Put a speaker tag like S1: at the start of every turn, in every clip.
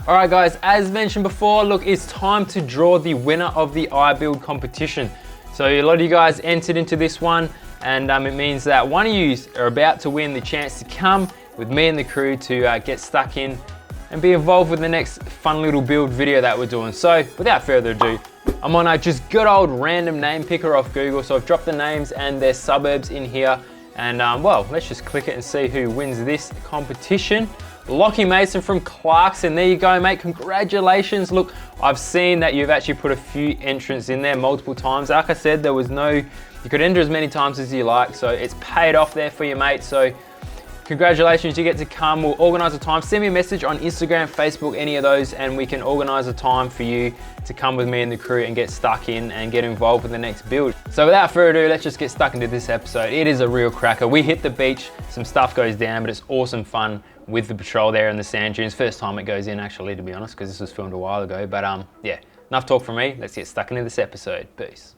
S1: Alright guys, as mentioned before, look, it's time to draw the winner of the iBuild competition. So a lot of you guys entered into this one, and it means that one of you are about to win the chance to come with me and the crew to get stuck in and be involved with the next fun little build video that we're doing. So without further ado, I'm on a just good old random name picker off Google. So I've dropped the names and their suburbs in here, and well, let's just click it and see who wins this competition. Lockie Mason from Clarkson, there you go mate, congratulations. Look, I've seen that you've actually put a few entrants in there multiple times. Like I said, there was you could enter as many times as you like, so it's paid off there for you mate. So congratulations, you get to come. We'll organise a time. Send me a message on Instagram, Facebook, any of those, and we can organise a time for you to come with me and the crew and get stuck in and get involved with the next build. So without further ado, let's just get stuck into this episode. It is a real cracker. We hit the beach, some stuff goes down, but it's awesome fun with the patrol there in the sand dunes. First time it goes in actually, to be honest, because this was filmed a while ago. But yeah, enough talk from me. Let's get stuck into this episode. Peace.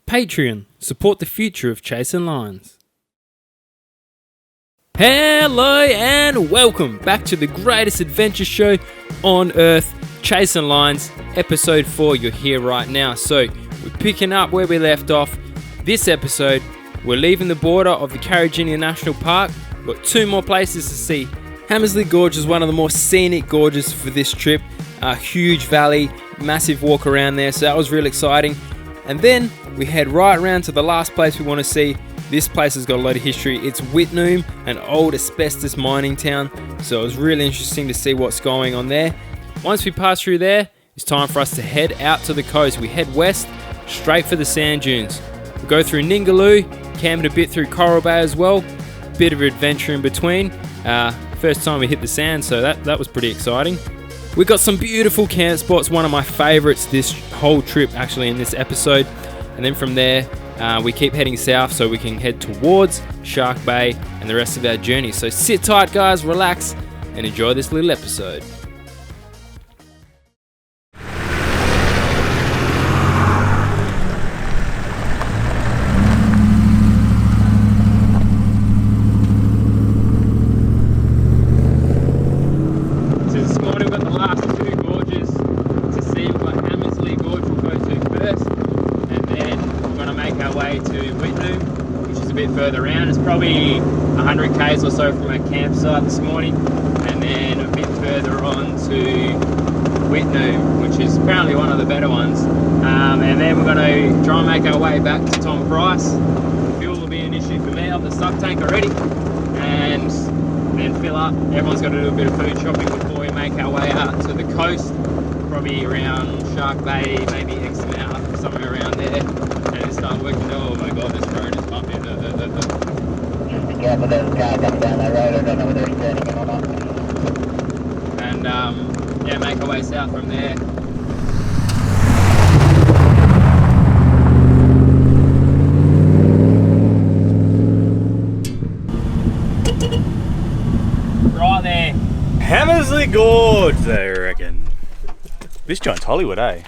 S2: Patreon. Support the future of CHASIN lines. Hello and welcome back to the greatest adventure show on earth, CHASIN lines, episode 4. You're here right now. So we're picking up where we left off. This episode, we're leaving the border of the Karijini National Park. We've got 2 more places to see. Hammersley Gorge is one of the more scenic gorges for this trip. A huge valley, massive walk around there, so that was real exciting. And then we head right around to the last place we want to see. This place has got a lot of history. It's Whitnoom, an old asbestos mining town. So it was really interesting to see what's going on there. Once we pass through there, it's time for us to head out to the coast. We head west, straight for the sand dunes. We go through Ningaloo, camped a bit through Coral Bay as well. Bit of adventure in between. First time we hit the sand, so that was pretty exciting. We got some beautiful camp spots, one of my favourites this whole trip actually in this episode. And then from there, we keep heading south so we can head towards Shark Bay and the rest of our journey. So sit tight guys, relax, and enjoy this little episode.
S1: Further around, it's probably 100 k's or so from our campsite this morning, and then a bit further on to Whitnoom, which is apparently one of the better ones, and then we're going to try and make our way back to Tom Price. Fuel will be an issue for me. I've the sub tank already, and then fill up. Everyone's got to do a bit of food shopping before we make our way out to the coast, probably around Shark Bay, maybe Exmouth, somewhere around there, and then start working. Oh my god, this road is bumpy.
S3: Be careful, there's a car coming down that road. I don't know whether he's turning in or not.
S1: And yeah, make our way south from there. Right there.
S4: Hammersley Gorge, I reckon. This joint's Hollywood, eh?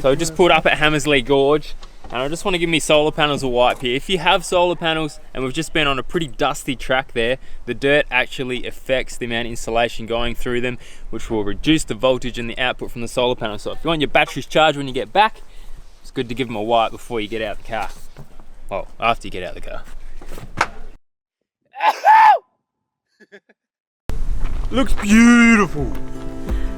S1: So I just pulled up at Hammersley Gorge, and I just want to give me solar panels a wipe here. If you have solar panels, and we've just been on a pretty dusty track there, the dirt actually affects the amount of insulation going through them, which will reduce the voltage and the output from the solar panel. So if you want your batteries charged when you get back, it's good to give them a wipe before you get out of the car. Well, after you get out of the car.
S4: Looks beautiful.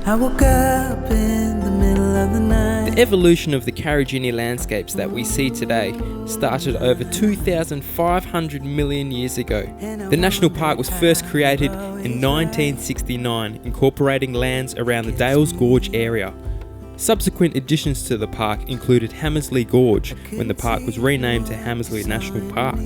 S5: I woke up in the middle of the night.
S2: The evolution of the Karijini landscapes that we see today started over 2,500 million years ago. The national park was first created in 1969, incorporating lands around the Dales Gorge area. Subsequent additions to the park included Hamersley Gorge, when the park was renamed to Hamersley National Park.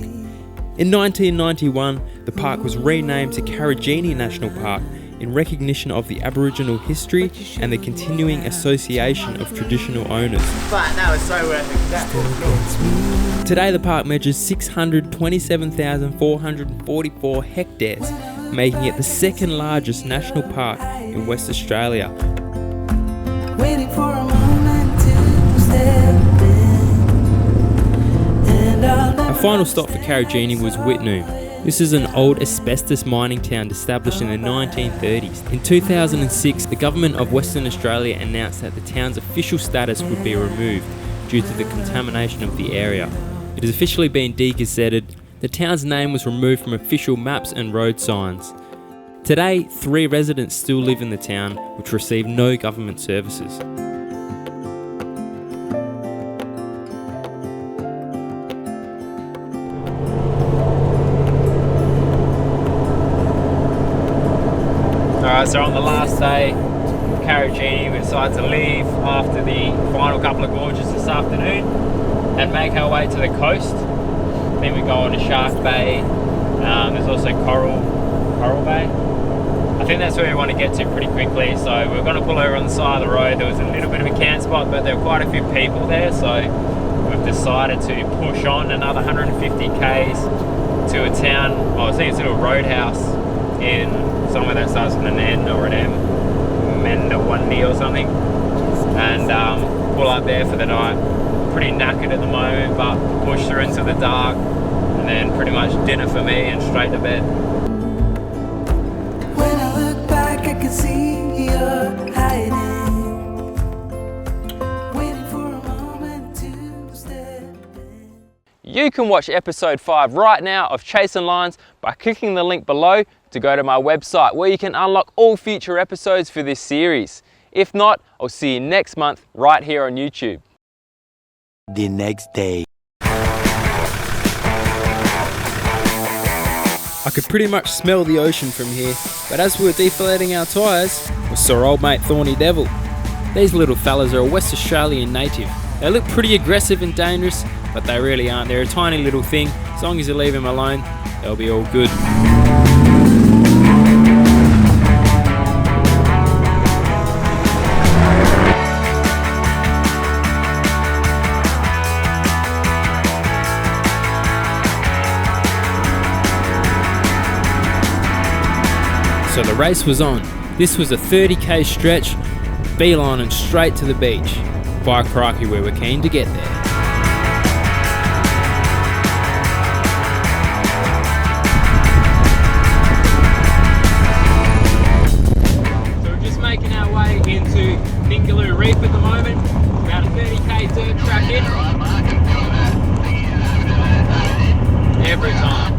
S2: In 1991, the park was renamed to Karijini National Park in recognition of the Aboriginal history and the continuing association of traditional owners.
S6: But that was so worth it.
S2: Today the park measures 627,444 hectares, making it the second largest national park in West Australia.
S5: Waiting for a moment to step in.
S2: A final stop for Karijini was Whitnoom. This is an old asbestos mining town established in the 1930s. In 2006, the government of Western Australia announced that the town's official status would be removed due to the contamination of the area. It has officially been degazetted. The town's name was removed from official maps and road signs. Today, 3 residents still live in the town, which receive no government services.
S1: Alright, so on the last day of Karijini, we decided to leave after the final couple of gorges this afternoon and make our way to the coast. Then we go on to Shark Bay. There's also Coral Bay. I think that's where we want to get to pretty quickly, so we're going to pull over on the side of the road. There was a little bit of a camp spot, but there were quite a few people there, so we've decided to push on another 150 k's to a town, I think it's a little roadhouse in somewhere that starts with an N or an M, Mendawandi or something, and pull up there for the night. Pretty knackered at the moment, but push through into the dark, and then pretty much dinner for me and straight to bed.
S5: When I look back, I can see you're hiding. Waiting for a moment to step in.
S1: You can watch episode 5 right now of CHASIN Lines by clicking the link below to go to my website, where you can unlock all future episodes for this series. If not, I'll see you next month right here on YouTube.
S7: The next day.
S2: I could pretty much smell the ocean from here, but as we were deflating our tyres, we saw old mate Thorny Devil. These little fellas are a West Australian native. They look pretty aggressive and dangerous, but they really aren't. They're a tiny little thing. As long as you leave them alone, they'll be all good. So the race was on. This was a 30k stretch, beeline and straight to the beach. By crikey, we were keen to get there.
S1: So we're just making our way into Ningaloo Reef at the moment. About a 30k dirt track in. Every time.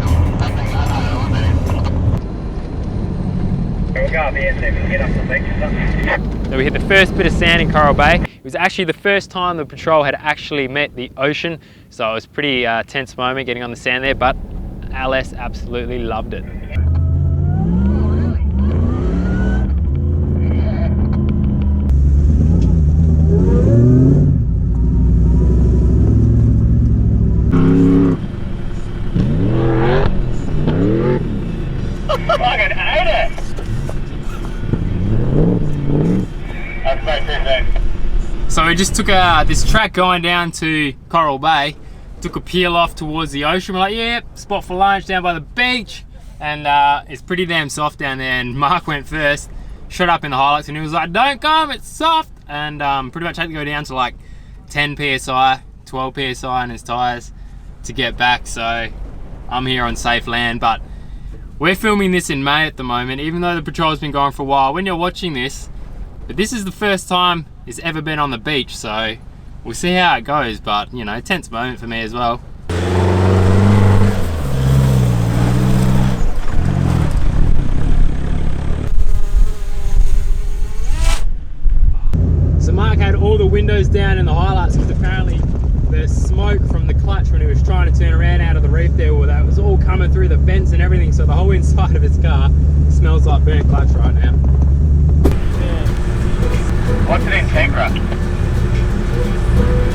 S1: So we hit the first bit of sand in Coral Bay. It was actually the first time the patrol had actually met the ocean, so it was a pretty tense moment getting on the sand there, but LS absolutely loved it.
S3: Fucking ate it!
S1: So we just took this track going down to Coral Bay, took a peel off towards the ocean. We're like, yeah, spot for lunch down by the beach, and it's pretty damn soft down there. And Mark went first, shot up in the highlights, and he was like, don't come, it's soft. And pretty much had to go down to like 10 psi, 12 psi in his tyres to get back. So I'm here on safe land, but we're filming this in May at the moment, even though the patrol's been going for a while. When you're watching this, but this is the first time it's ever been on the beach, so we'll see how it goes, but you know, tense moment for me as well. So Mark had all the windows down in the highlights because apparently there's smoke from the clutch when he was trying to turn around out of the reef there. Well, that was all coming through the vents and everything, so the whole inside of his car smells like burnt clutch right now. Yeah.
S3: What's it in Canberra? Is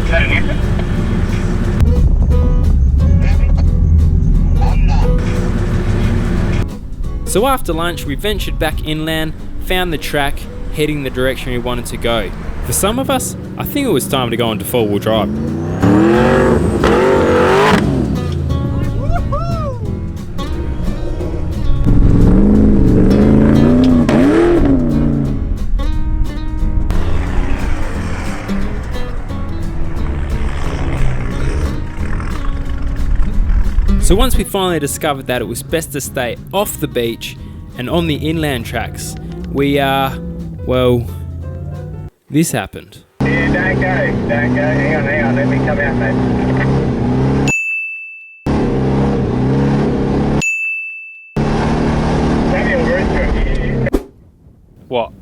S3: that a Nissan?
S2: So after lunch, we ventured back inland, found the track, heading the direction we wanted to go. For some of us, I think it was time to go into four-wheel drive. So once we finally discovered that it was best to stay off the beach and on the inland tracks, we well, this happened.
S3: Yeah, don't go. Hang on, let me come out, mate. Daniel, rooster.
S1: What?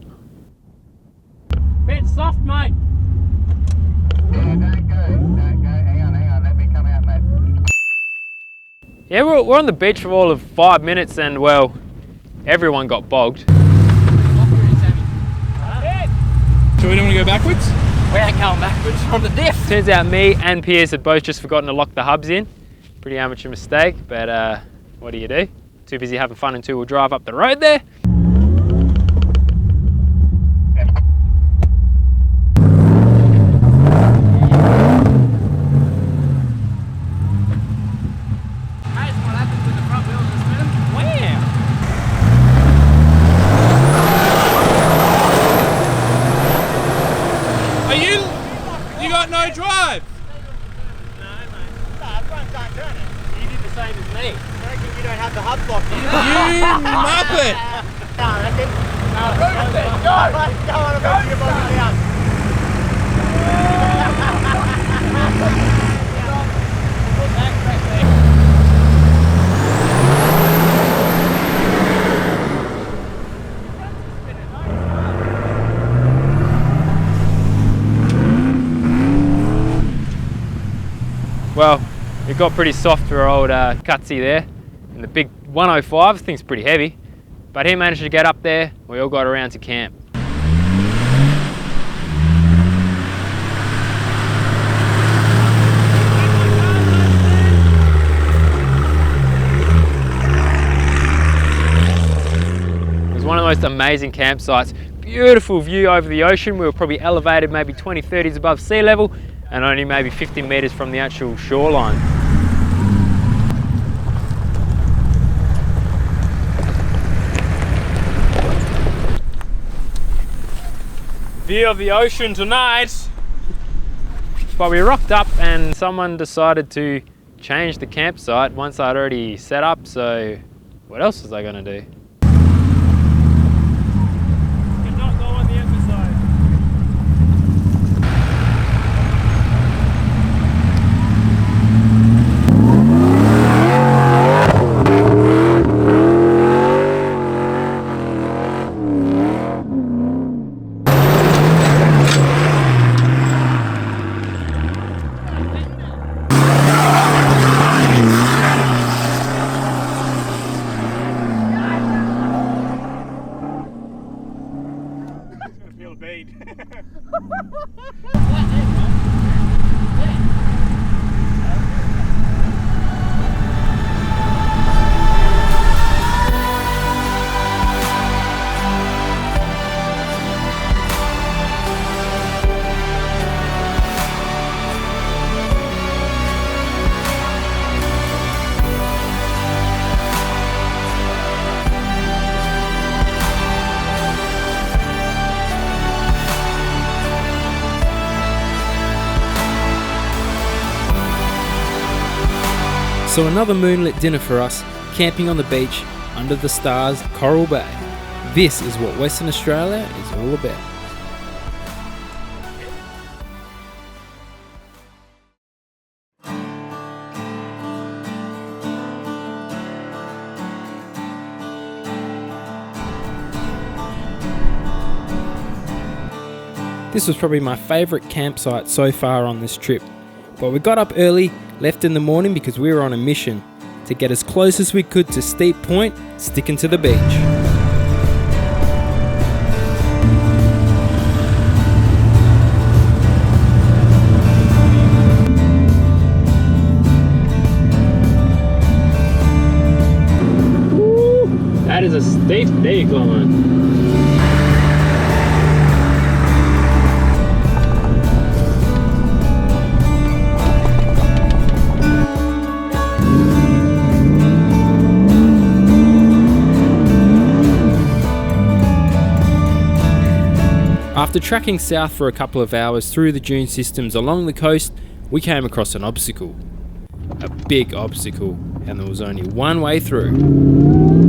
S2: Bit soft, mate.
S3: Yeah, don't go. Hang on, let me come out, mate.
S1: Yeah, we're on the beach for all of 5 minutes and, well, everyone got bogged.
S2: So we don't want to go backwards?
S6: We ain't going backwards from the diff.
S1: Turns out me and Piers had both just forgotten to lock the hubs in. Pretty amateur mistake, but what do you do? Too busy having fun until we'll drive up the road there. Well, it got pretty soft for our old Cutsy there. And the big 105, this thing's pretty heavy. But he managed to get up there, we all got around to camp. It was one of the most amazing campsites. Beautiful view over the ocean. We were probably elevated maybe 20, 30s above sea level and only maybe 50 meters from the actual shoreline.
S2: View of the ocean tonight.
S1: But we rocked up and someone decided to change the campsite once I'd already set up, so what else was I gonna do?
S2: Cannot go on the episode. So another moonlit dinner for us, camping on the beach, under the stars, Coral Bay. This is what Western Australia is all about. This was probably my favourite campsite so far on this trip. But we got up early, left in the morning because we were on a mission to get as close as we could to Steep Point, sticking to the beach. Steep decline. After tracking south for a couple of hours through the dune systems along the coast, we came across an obstacle. A big obstacle, and there was only one way through.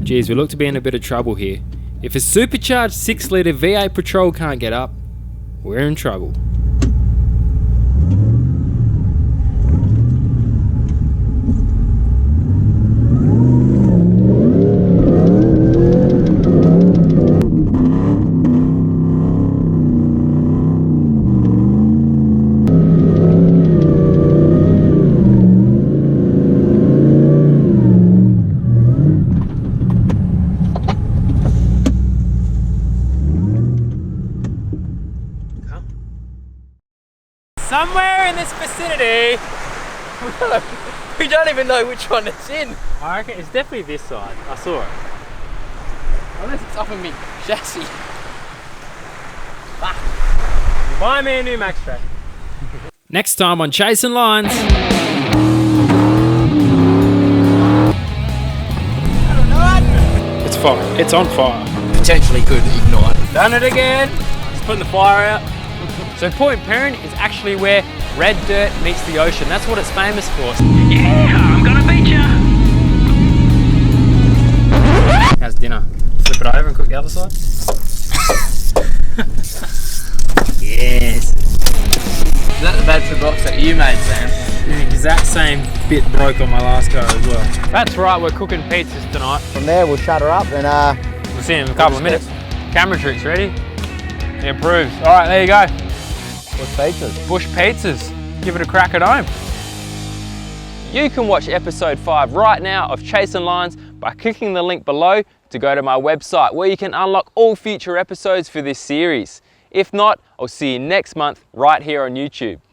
S2: Geez, we look to be in a bit of trouble here. If a supercharged 6-litre V8 Patrol can't get up, we're in trouble.
S1: Somewhere in this vicinity,
S6: We don't even know which one it's in.
S1: I reckon it's definitely this side. I saw it.
S6: Unless it's up in me chassis.
S1: Buy me a new Max Track.
S2: Next time on Chasing Lines. It's fire. It's on fire.
S6: Potentially could ignite.
S1: Done it again. Just putting the fire out. So Point Parent is actually where red dirt meets the ocean. That's what it's famous for. Yeah, I'm gonna beat ya. How's dinner? Flip it over and cook the other side. Yes.
S6: That's the box that you made, Sam.
S2: The exact same bit broke on my last car as well.
S1: That's right, we're cooking pizzas tonight.
S3: From there, we'll shut her up and
S1: We'll see you in a couple of minutes. Camera tricks ready? It approves. All right, there you go.
S3: Bush pizzas.
S1: Bush pizzas. Give it a crack at home. You can watch episode 5 right now of Chasing Lines by clicking the link below to go to my website where you can unlock all future episodes for this series. If not, I'll see you next month right here on YouTube.